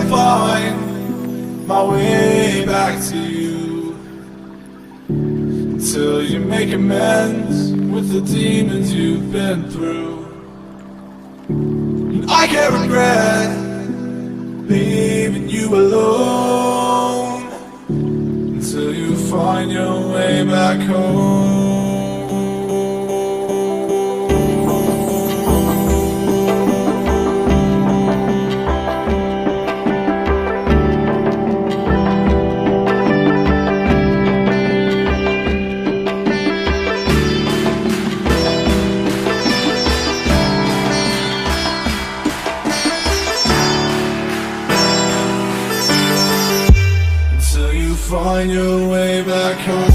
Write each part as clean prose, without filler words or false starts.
find my way back to you, until you make amends with the demons you've been through. And I can't regret leaving you alone, until you find your way back home. Find your way back home.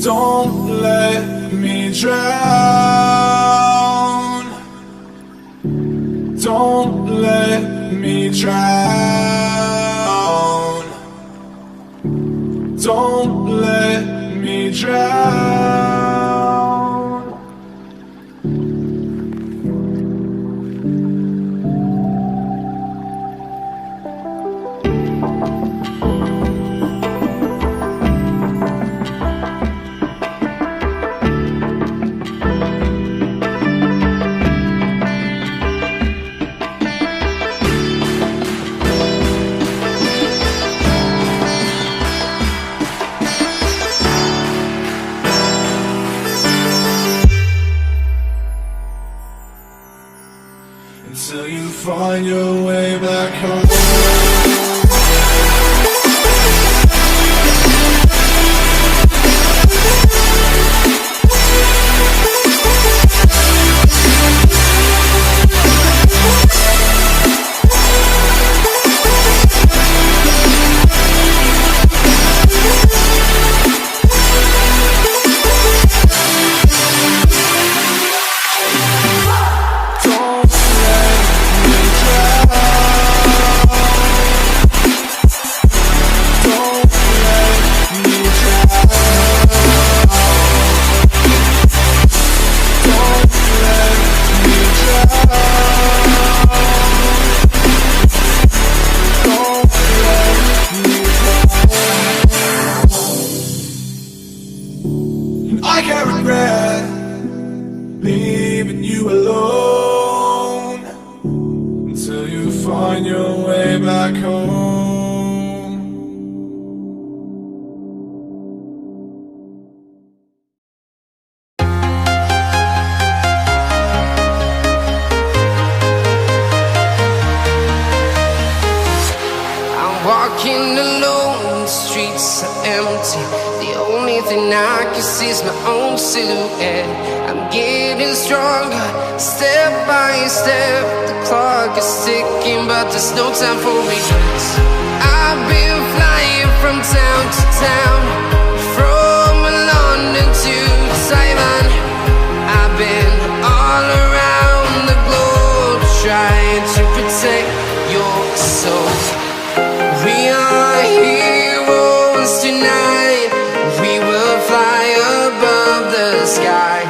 Don't let me drown. Don't let me drown. Don't let me drown. Until you find your way back home. I can't regret leaving you alone, until you find your way back home. I'm walking alone, the streets are empty. The only thing I can see is my own silhouette. I'm getting stronger, step by step. The clock is ticking, but there's no time for regrets. I've been flying from town to town, from London to Taiwan. I've been all around the globe, trying to protect your soul. We are heroes tonight. We will fly above the sky.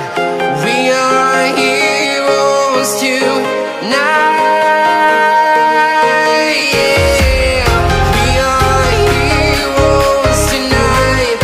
We are heroes tonight. Yeah. We are heroes tonight.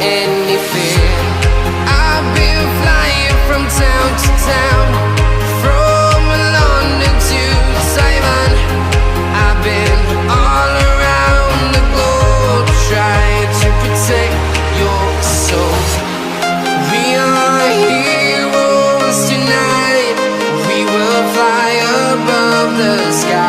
any fear. I've been flying from town to town, from London to Taiwan. I've been all around the globe trying to protect your soul. We are heroes tonight. We will fly above the sky.